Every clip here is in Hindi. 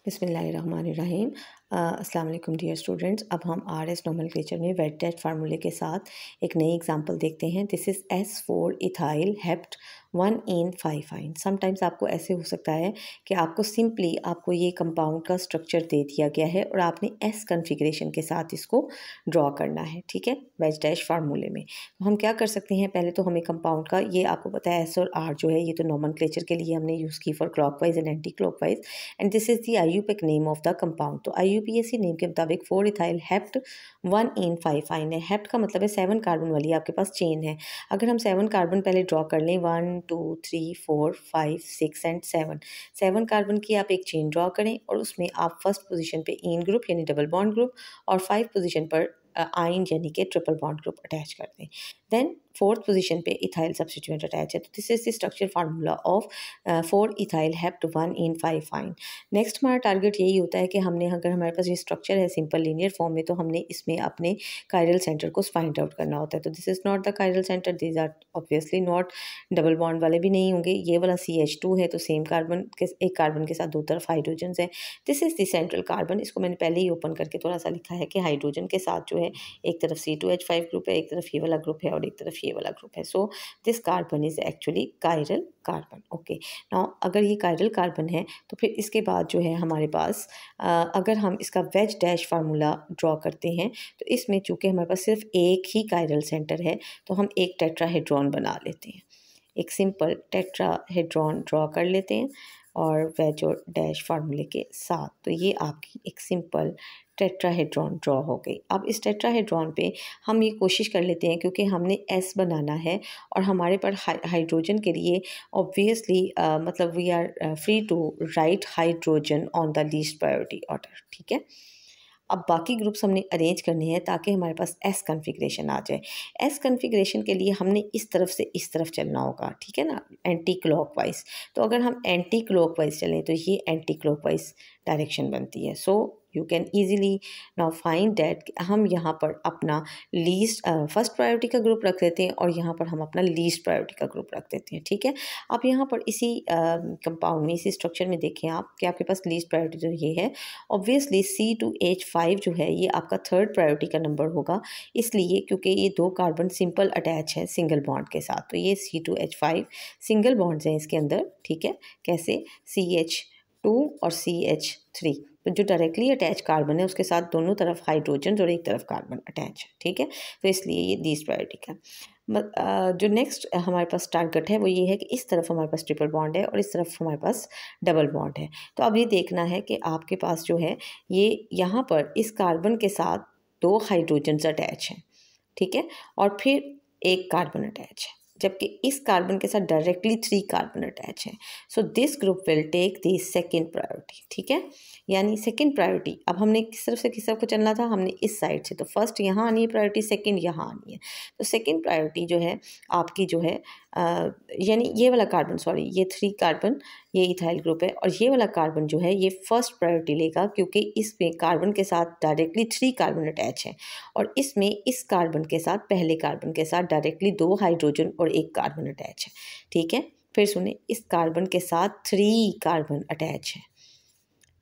बिस्मिल्लाहिर्रहमानिर्रहीम। अस्सलाम वालेकुम डियर स्टूडेंट्स। अब हम आरएस नोमेनक्लेचर में वेट डेट फार्मूले के साथ एक नई एग्जांपल देखते हैं। This is S4 ethyl hept 1N5 sometimes आपको ऐसे हो सकता है कि आपको सिंपली आपको ये कंपाउंड का स्ट्रक्चर दे दिया गया है और आपने S कन्फिग्रेशन के साथ इसको ड्रॉ करना है, ठीक है, वेट डैश फार्मूले में। तो हम क्या कर सकते हैं, पहले तो हमें कंपाउंड का ये आपको पता है S और R जो है ये तो नोमेनक्लेचर के लिए हमने यूज़ की for clockwise and anti clockwise, and this is the IUPAC name of the compound. तो IUPAC नेम के मुताबिक 4 इथाइल हेप्ट 1N5 है। हेप्ट का मतलब है 7 कार्बन वाली आपके पास चेन है। अगर हम 7 कार्बन पहले ड्रॉ कर लें, 1 2 3 4 5 6 एंड 7 कार्बन की आप एक चेन ड्रॉ करें और उसमें आप फर्स्ट पोजीशन पे इन ग्रुप यानी डबल बॉन्ड ग्रुप और 5 पोजीशन पर आइन यानी कि ट्रिपल बॉन्ड ग्रुप अटैच कर दें। देन फोर्थ पोजीशन पे इथाइल सब्स्टिट्यूएंट अटैच है। तो this is the structure formula of 4 ethyl hept 1N5 आइन। नेक्स्ट हमारा टारगेट यही होता है कि हमने, अगर हमारे पास ये स्ट्रक्चर है सिंपल लीनियर फॉर्म में, तो हमने इसमें अपने कायरल सेंटर को फाइंड आउट करना होता है। तो this is not the chiral center, this are obviously not double bond वाले भी नहीं होंगे। ये वाला CH2 है तो सेम कार्बन के एक कार्बन के साथ दो तरफ हाइड्रोजन है। This is the central carbon. इसको मैंने पहले ही ओपन करके थोड़ा सा लिखा है कि हाइड्रोजन के साथ जो है एक तरफ C2H5 ग्रुप है, एक तरफ ये वाला ग्रुप है और एक तरफ ये वाला ग्रुप है। So this carbon is actually chiral carbon. Okay, now अगर ये कायरल कार्बन है तो फिर इसके बाद जो है हमारे पास अगर हम इसका वेज डैश फार्मूला ड्रॉ करते हैं तो इसमें चूंकि हमारे पास सिर्फ एक ही कायरल सेंटर है तो हम एक टेट्राहेड्रॉन बना लेते हैं, एक सिंपल टेट्राहेड्रॉन ड्रॉ कर लेते हैं और वेज और डैश फार्मूले के साथ। तो ये आपकी एक सिंपल टेट्राहेड्रॉन ड्रॉ हो गई। अब इस टेट्राहेड्रॉन पे हम ये कोशिश कर लेते हैं, क्योंकि हमने S बनाना है और हमारे पर हाइड्रोजन के लिए ऑब्वियसली मतलब we are free to write hydrogen on the least priority order, ठीक है। अब बाकी ग्रुप्स हमने अरेंज करने हैं ताकि हमारे पास S कन्फिग्रेशन आ जाए। S कन्फिग्रेशन के लिए हमने इस तरफ से इस तरफ चलना होगा, ठीक है ना, एंटी क्लॉकवाइज। तो अगर हम एंटी क्लॉकवाइज चलें तो ये एंटी क्लॉकवाइज डायरेक्शन बनती है। So you can easily now find that हम यहाँ पर अपना लीस्ट फर्स्ट प्रायोरिटी का ग्रुप रख देते हैं और यहाँ पर हम अपना लीस्ट प्रायोरिटी का ग्रुप रख देते हैं, ठीक है। आप यहाँ पर इसी कंपाउंड में, इसी स्ट्रक्चर में देखें आप कि आपके पास लीस्ट प्रायोरिटी जो ये है, ऑब्वियसली C2H5 जो है ये आपका थर्ड प्रायोरिटी का नंबर होगा, इसलिए क्योंकि ये दो कार्बन सिंपल अटैच है सिंगल बॉन्ड के साथ। तो ये C2H5 सिंगल बॉन्ड्स हैं इसके अंदर, ठीक है। कैसे? CH2 और CH3, तो जो डायरेक्टली अटैच कार्बन है उसके साथ दोनों तरफ हाइड्रोजन और एक तरफ कार्बन अटैच है, ठीक है। तो इसलिए ये लीस्ट प्रायोरिटी का जो नेक्स्ट हमारे पास टारगेट है वो ये है कि इस तरफ हमारे पास ट्रिपल बॉन्ड है और इस तरफ हमारे पास डबल बॉन्ड है। तो अब ये देखना है कि आपके पास जो है ये यहाँ पर इस कार्बन के साथ दो हाइड्रोजन अटैच हैं, ठीक है, और फिर एक कार्बन अटैच है, जबकि इस कार्बन के साथ डायरेक्टली 3 कार्बन अटैच हैं। So this group will take the second priority, ठीक है। यानी सेकेंड प्रायोरिटी, अब हमने किस तरफ से किस तरफ को चलना था, हमने इस साइड से, तो फर्स्ट यहाँ आनी है प्रायोरिटी, सेकेंड यहाँ आनी है। तो सेकेंड प्रायोरिटी जो है आपकी जो है यानी ये वाला कार्बन, सॉरी ये 3 कार्बन, ये इथाइल ग्रुप है, और ये वाला कार्बन जो है ये फर्स्ट प्रायोरिटी लेगा क्योंकि इसमें कार्बन के साथ डायरेक्टली 3 कार्बन अटैच है और इसमें इस कार्बन के साथ, पहले कार्बन के साथ डायरेक्टली 2 हाइड्रोजन और एक कार्बन अटैच है, ठीक है। फिर सुने, इस कार्बन के साथ 3 कार्बन अटैच है,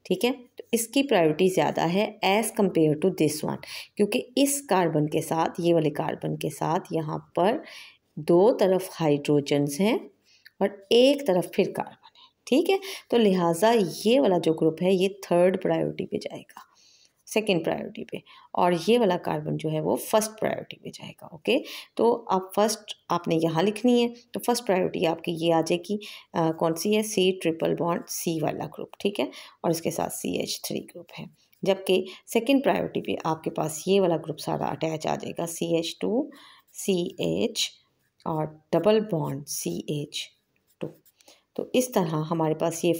ठीक है। तो इसकी प्रायोरिटी ज़्यादा है as compare to this one, क्योंकि इस कार्बन के साथ, ये वाले कार्बन के साथ यहाँ पर दो तरफ हाइड्रोजन्स हैं और एक तरफ फिर कार्बन है, ठीक है। तो लिहाजा ये वाला जो ग्रुप है ये थर्ड प्रायोरिटी पे जाएगा, सेकेंड प्रायोरिटी पे, और ये वाला कार्बन जो है वो फर्स्ट प्रायोरिटी पे जाएगा। ओके, तो आप फर्स्ट आपने यहाँ लिखनी है, तो फर्स्ट प्रायोरिटी आपकी ये आ जाएगी, कौन सी है, C ट्रिपल बॉन्ड C वाला ग्रुप, ठीक है, और इसके साथ CH3 ग्रुप है। जबकि सेकेंड प्रायोरिटी पे आपके पास ये वाला ग्रुप सारा अटैच आ जाएगा, CH2 CH और डबल बॉन्ड CH2। तो इस तरह हमारे पास ये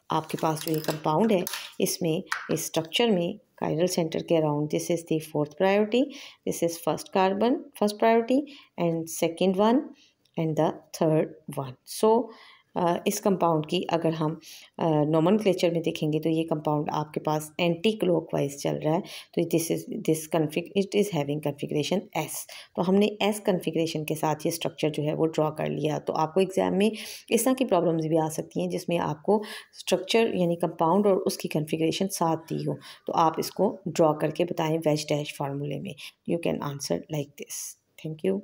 आपके पास जो ये कंपाउंड है, इसमें इस स्ट्रक्चर में कायरल सेंटर के around, this is the fourth priority, this is first carbon, first priority, and second one and the third one. So इस कंपाउंड की अगर हम नोमेनक्लेचर में देखेंगे तो ये कंपाउंड आपके पास एंटी क्लॉकवाइज चल रहा है, तो it is having configuration S. तो हमने एस कन्फिग्रेशन के साथ ये स्ट्रक्चर जो है वो ड्रॉ कर लिया। तो आपको एग्जाम में इस तरह की प्रॉब्लम्स भी आ सकती हैं जिसमें आपको स्ट्रक्चर यानी कंपाउंड और उसकी कन्फिग्रेशन साथ दी हो, तो आप इसको ड्रॉ करके बताएं वेज डैश फार्मूले में। You can answer like this. Thank you.